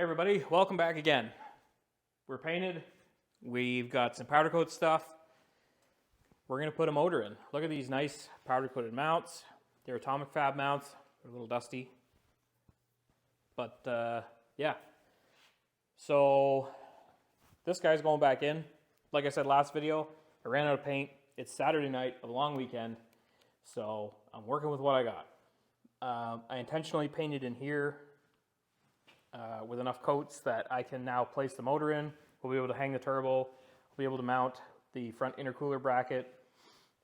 Hey everybody, welcome back again. We're painted. We've got some powder coat stuff. We're going to put a motor in. Look at these nice powder coated mounts. They're atomic fab mounts. They're a little dusty. But yeah. So this guy's going back in. Like I said last video, I ran out of paint. It's Saturday night of a long weekend. So I'm working with what I got. I intentionally painted in here with enough coats that I can now place the motor in. We'll be able to hang the turbo. We'll be able to mount the front intercooler bracket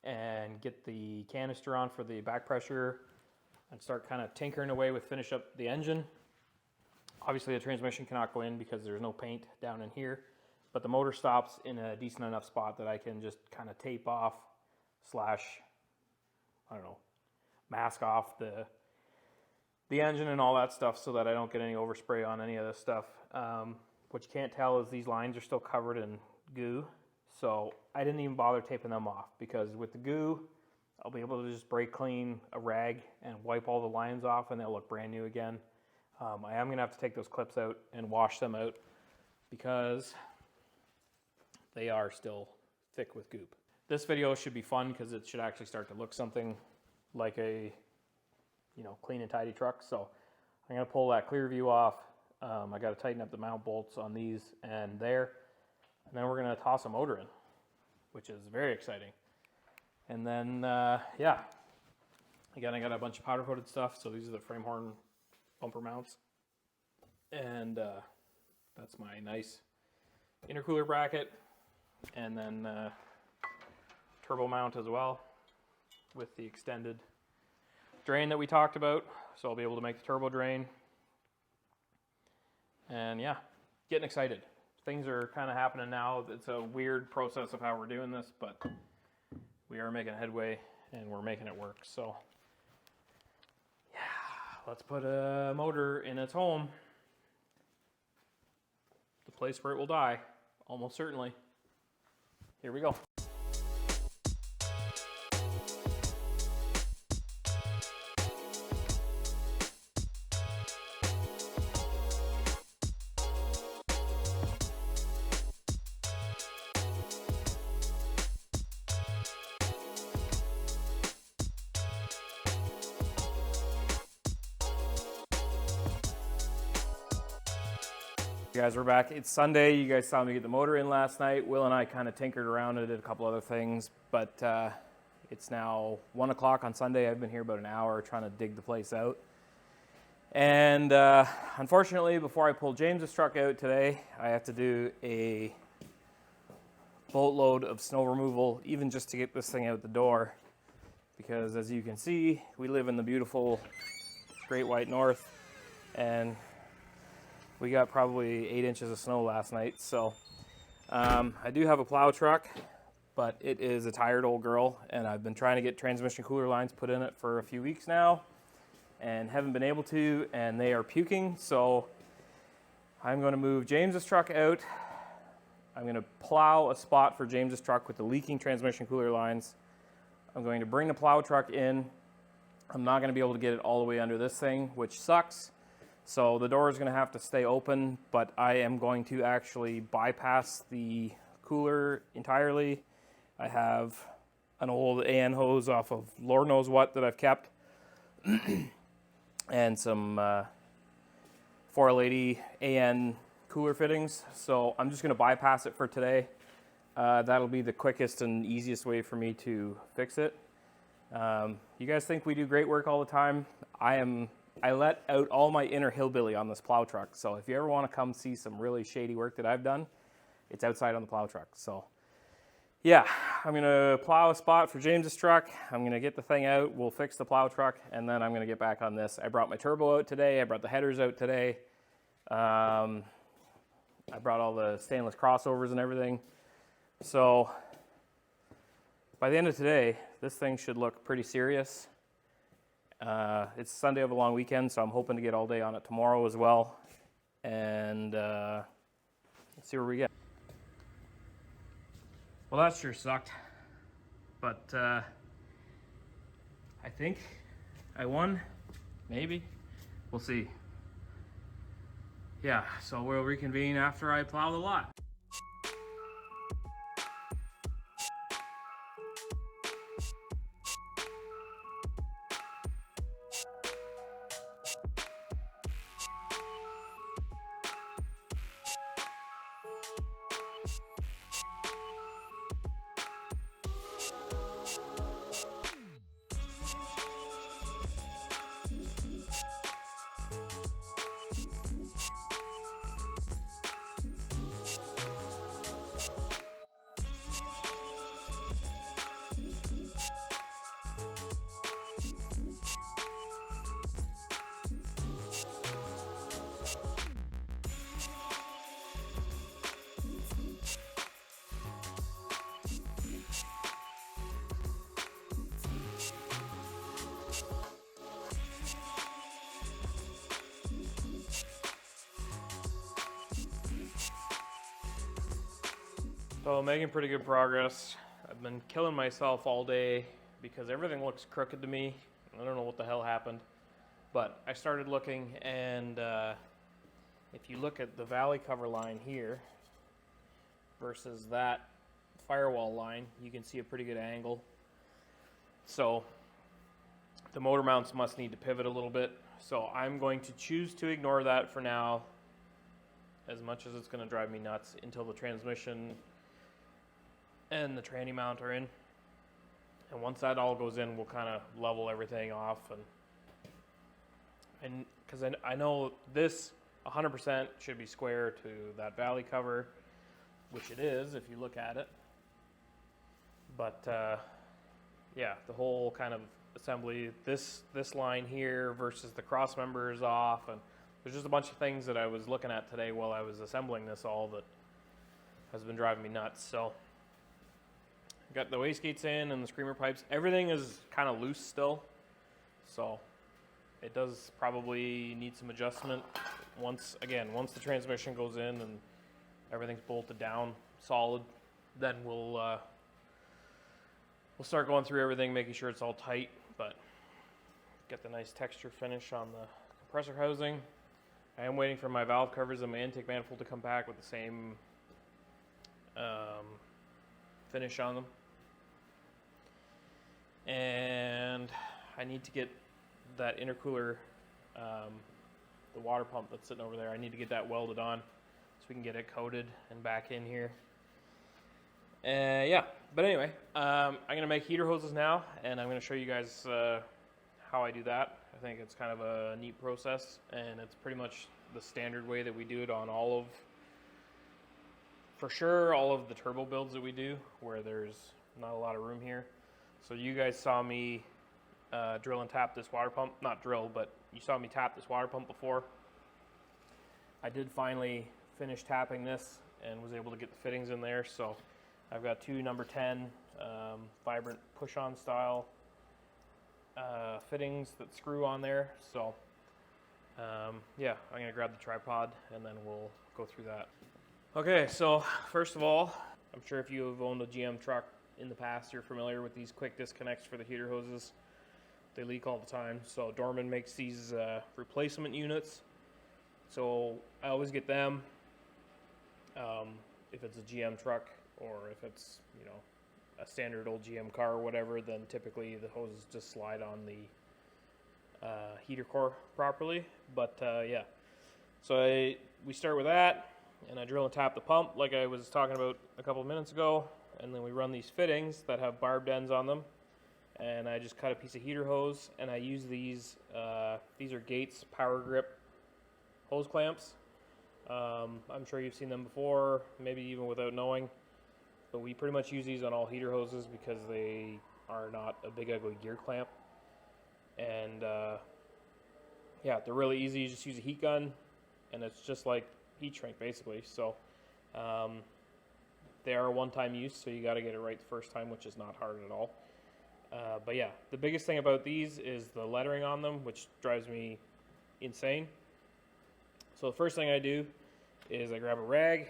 and get the canister on for the back pressure and start kind of tinkering away with finish up the engine. Obviously the transmission cannot go in because there's no paint down in here, but the motor stops in a decent enough spot that I can just kind of tape off slash, I don't know, mask off the engine and all that stuff so that I don't get any overspray on any of this stuff. What you can't tell is these lines are still covered in goo, so I didn't even bother taping them off because with the goo, I'll be able to just brake clean a rag and wipe all the lines off and they'll look brand new again. I am going to have to take those clips out and wash them out because they are still thick with goop. This video should be fun because it should actually start to look something like a clean and tidy truck. So I'm going to pull that clear view off. I got to tighten up the mount bolts on these and there. And then we're going to toss a motor in, which is very exciting. And then, yeah, again, I got a bunch of powder coated stuff. So these are the frame horn bumper mounts. And that's my nice intercooler bracket. And then turbo mount as well with the extended drain that we talked about, so I'll be able to make the turbo drain. And yeah, getting excited. Things are kind of happening now. It's a weird process of how we're doing this, but we are making headway and we're making it work. So yeah, let's put a motor in its home. The place where it will die, almost certainly. Here we go. Guys, we're back. It's Sunday. You guys saw me get the motor in last night. Will and I kind of tinkered around and did a couple other things, but it's now 1 o'clock on Sunday. I've been here about an hour trying to dig the place out. And unfortunately, before I pull James's truck out today, I have to do a boatload of snow removal, even just to get this thing out the door. Because as you can see, we live in the beautiful Great White North, and we got probably 8 inches of snow last night. So I do have a plow truck, but it is a tired old girl, and I've been trying to get transmission cooler lines put in it for a few weeks now and haven't been able to, and they are puking. So I'm going to move James's truck out. I'm going to plow a spot for James's truck with the leaking transmission cooler lines. I'm going to bring the plow truck in. I'm not going to be able to get it all the way under this thing, which sucks. So the door is going to have to stay open, but I am going to actually bypass the cooler entirely. I have an old AN hose off of Lord knows what that I've kept, and some 480 AN cooler fittings. So I'm just going to bypass it for today. That'll be the quickest and easiest way for me to fix it. You guys think we do great work all the time. I let out all my inner hillbilly on this plow truck. So if you ever want to come see some really shady work that I've done, it's outside on the plow truck. So yeah, I'm going to plow a spot for James's truck. I'm going to get the thing out. We'll fix the plow truck, and then I'm going to get back on this. I brought my turbo out today. I brought the headers out today. I brought all the stainless crossovers and everything. So by the end of today, this thing should look pretty serious. It's Sunday of a long weekend, so I'm hoping to get all day on it tomorrow as well. And let's see where we get. Well, that sure sucked. But I think I won. Maybe. We'll see. yeah, so we'll reconvene after I plow the lot. So I'm making pretty good progress. I've been killing myself all day because everything looks crooked to me. I don't know what the hell happened. But I started looking, and if you look at the valley cover line here versus that firewall line, you can see a pretty good angle. So the motor mounts must need to pivot a little bit. So I'm going to choose to ignore that for now, as much as it's going to drive me nuts, until the transmission and the tranny mount are in. And once that all goes in, we'll kind of level everything off, and because I know this 100% should be square to that valley cover, which it is if you look at it. But yeah, the whole kind of assembly, this line here versus the cross members off, and there's just a bunch of things that I was looking at today while I was assembling this all that has been driving me nuts. So got the wastegates in and the screamer pipes. Everything is kind of loose still, so it does probably need some adjustment once the transmission goes in and everything's bolted down solid. Then we'll start going through everything, making sure it's all tight, but get the nice texture finish on the compressor housing. I am waiting for my valve covers and my intake manifold to come back with the same finish on them. And I need to get that intercooler, the water pump that's sitting over there, I need to get that welded on so we can get it coated and back in here. Yeah, but anyway, I'm going to make heater hoses now, and I'm going to show you guys how I do that. I think it's kind of a neat process, and it's pretty much the standard way that we do it on all of the turbo builds that we do, where there's not a lot of room here. So you guys saw me drill and tap this water pump. Not drill, but you saw me tap this water pump before. I did finally finish tapping this and was able to get the fittings in there. So I've got two number 10 vibrant push-on style fittings that screw on there. So yeah, I'm going to grab the tripod and then we'll go through that. Okay, so first of all, I'm sure if you have owned a GM truck in the past, you're familiar with these quick disconnects for the heater hoses. They leak all the time. So Dorman makes these replacement units. So I always get them if it's a GM truck, or if it's, you know, a standard old GM car or whatever, then typically the hoses just slide on the heater core properly. But yeah, so we start with that, and I drill and tap the pump like I was talking about a couple of minutes ago, and then we run these fittings that have barbed ends on them, and I just cut a piece of heater hose, and I use these are Gates Power Grip hose clamps. I'm sure you've seen them before, maybe even without knowing, but we pretty much use these on all heater hoses because they are not a big ugly gear clamp. And yeah, they're really easy. You just use a heat gun, and it's just like heat shrink basically. So they are a one-time use, so you got to get it right the first time, which is not hard at all. But yeah, the biggest thing about these is the lettering on them, which drives me insane. So the first thing I do is I grab a rag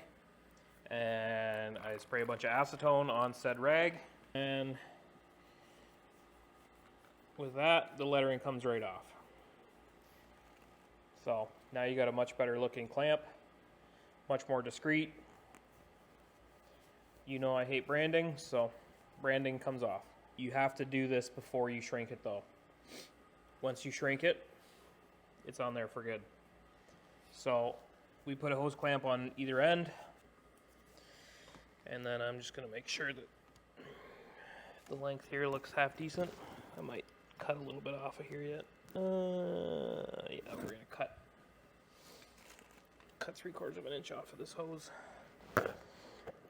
and I spray a bunch of acetone on said rag, and with that, the lettering comes right off. So Now you got a much better looking clamp, much more discreet. You know I hate branding, so branding comes off. You have to do this before you shrink it though. Once you shrink it, it's on there for good. So we put a hose clamp on either end, and then I'm just going to make sure that the length here looks half decent. I might cut a little bit off of here yet. Yeah, we're going to cut 3/4 of an inch off of this hose.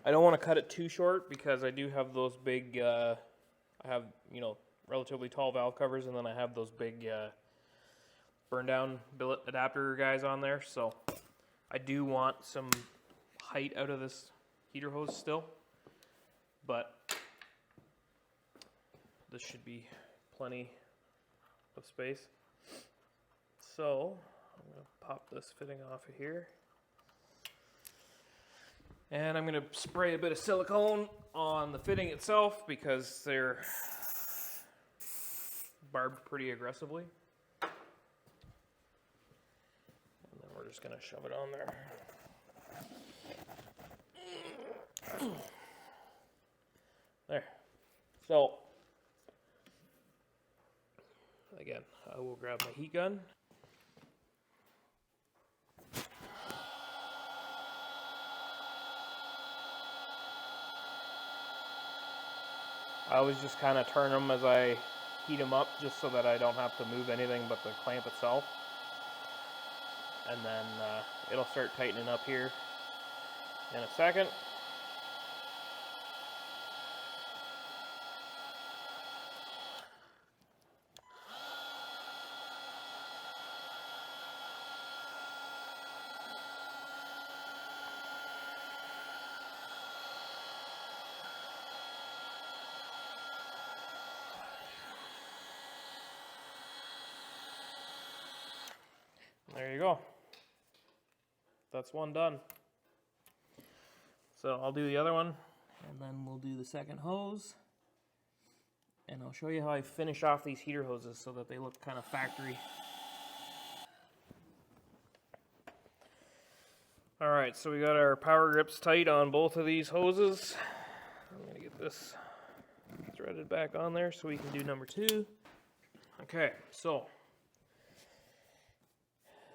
I don't want to cut it too short because I do have those big, I have, you know, relatively tall valve covers, and then I have those big burn down billet adapter guys on there. So I do want some height out of this heater hose still, but this should be plenty of space. So I'm going to pop this fitting off of here. And I'm going to spray a bit of silicone on the fitting itself because they're barbed pretty aggressively. And then we're just going to shove it on there. There. So, again, I will grab my heat gun. I always just kind of turn them as I heat them up just so that I don't have to move anything but the clamp itself. And then it'll start tightening up here in a second. There you go. That's one done. So I'll do the other one, and then we'll do the second hose. And I'll show you how I finish off these heater hoses so that they look kind of factory. Alright, so we got our power grips tight on both of these hoses. I'm going to get this threaded back on there so we can do number 2. Okay, so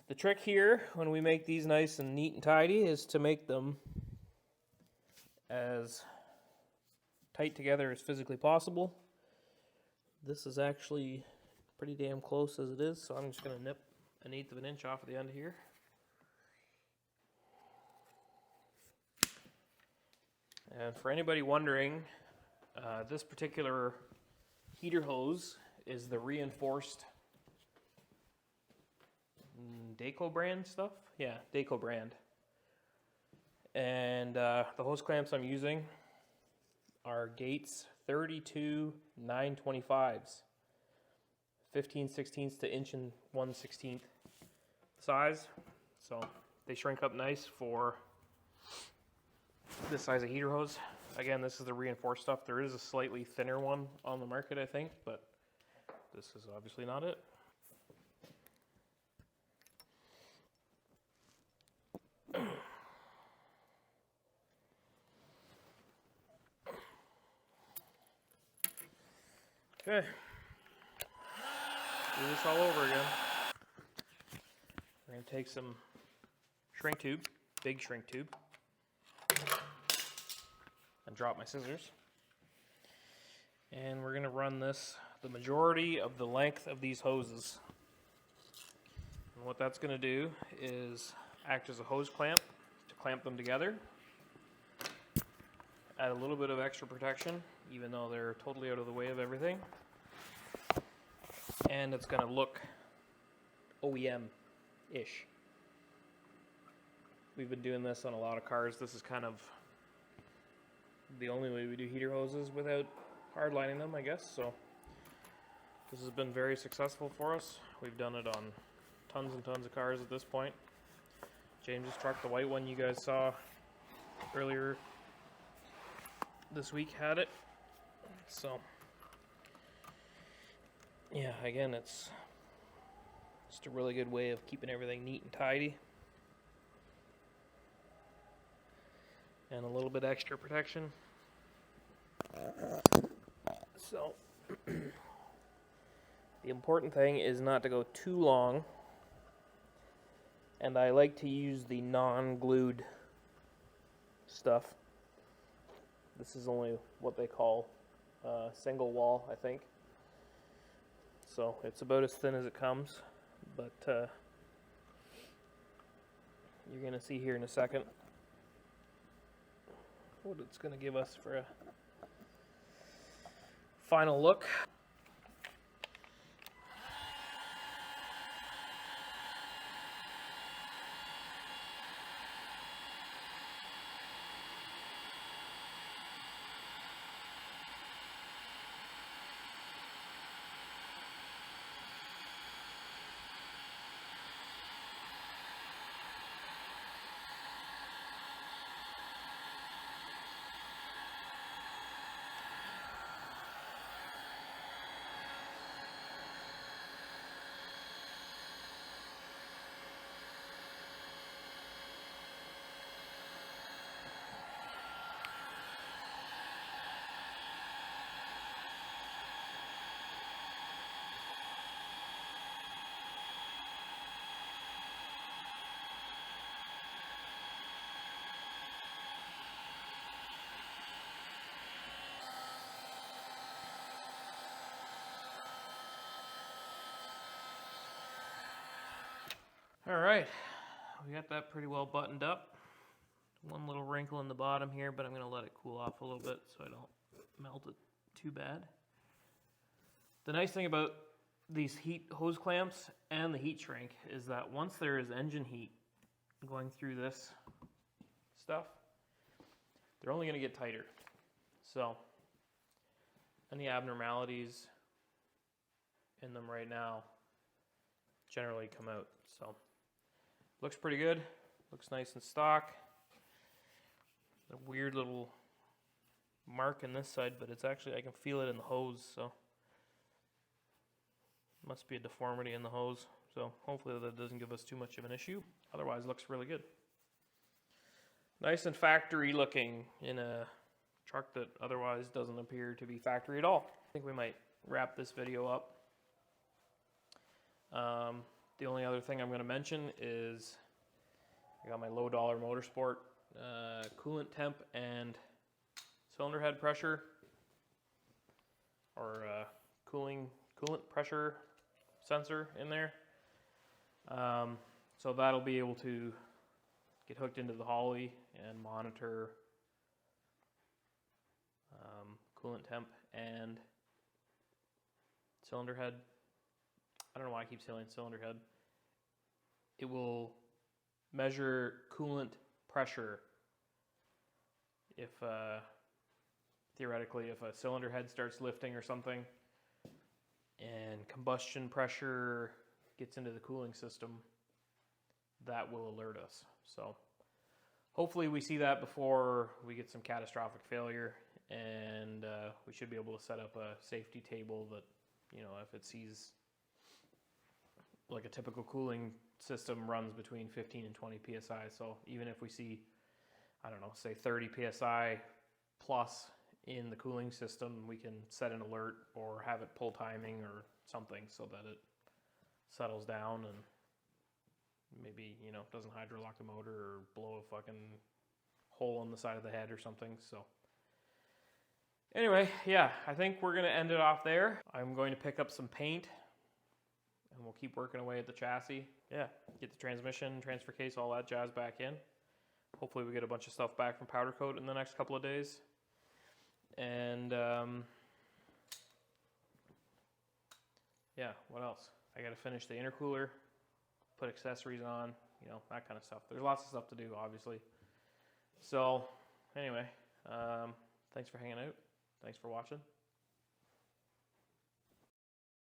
the trick here, when we make these nice and neat and tidy, is to make them as tight together as physically possible. This is actually pretty damn close as it is, so I'm just going to nip 1/8 of an inch off of the end here. And for anybody wondering, this particular heater hose is the reinforced Daco brand stuff. Yeah, Daco brand. And the hose clamps I'm using are Gates 32 925s, 15/16 to 1/16 size. So they shrink up nice for this size of heater hose. Again, this is the reinforced stuff. There is a slightly thinner one on the market, I think, but this is obviously not it. Okay, do this all over again. We're going to take some shrink tube, big shrink tube, and drop my scissors. And we're going to run this the majority of the length of these hoses. And what that's going to do is act as a hose clamp to clamp them together. Add a little bit of extra protection, even though they're totally out of the way of everything. And it's going to look OEM-ish. We've been doing this on a lot of cars. This is kind of the only way we do heater hoses without hardlining them, I guess. So this has been very successful for us. We've done it on tons and tons of cars at this point. James's truck, the white one you guys saw earlier this week, had it. So yeah, again, it's Just a really good way of keeping everything neat and tidy. And a little bit extra protection. So, the important thing is not to go too long. And I like to use the non-glued stuff. This is only what they call single wall, I think. So it's about as thin as it comes, but you're going to see here in a second what it's going to give us for a final look. All right, we got that pretty well buttoned up. One little wrinkle in the bottom here, but I'm going to let it cool off a little bit so I don't melt it too bad. The nice thing about these heat hose clamps and the heat shrink is that once there is engine heat going through this stuff, they're only going to get tighter. So any abnormalities in them right now generally come out. So looks pretty good. Looks nice and stock. A weird little mark in this side, but it's actually, I can feel it in the hose, so must be a deformity in the hose. So hopefully that doesn't give us too much of an issue. Otherwise, it looks really good. Nice and factory looking in a truck that otherwise doesn't appear to be factory at all. I think we might wrap this video up. The only other thing I'm going to mention is I got my low dollar motorsport coolant temp and cylinder head pressure, or coolant pressure sensor in there. So that'll be able to get hooked into the Holly and monitor coolant temp and cylinder head. I don't know why I keep saying cylinder head. It will measure coolant pressure if theoretically if a cylinder head starts lifting or something and combustion pressure gets into the cooling system, that will alert us. So hopefully we see that before we get some catastrophic failure, and we should be able to set up a safety table that, you know, if it sees like a typical cooling system runs between 15 and 20 psi. So even if we see, I don't know, say 30 psi plus in the cooling system, we can set an alert or have it pull timing or something so that it settles down and maybe, you know, doesn't hydrolock the motor or blow a fucking hole in the side of the head or something. So anyway, yeah, I think we're going to end it off there. I'm going to pick up some paint and we'll keep working away at the chassis. Yeah, get the transmission, transfer case, all that jazz back in. Hopefully we get a bunch of stuff back from powder coat in the next couple of days. And yeah, what else? I got to finish the intercooler, put accessories on, you know, that kind of stuff. There's lots of stuff to do, obviously. So anyway, thanks for hanging out. Thanks for watching.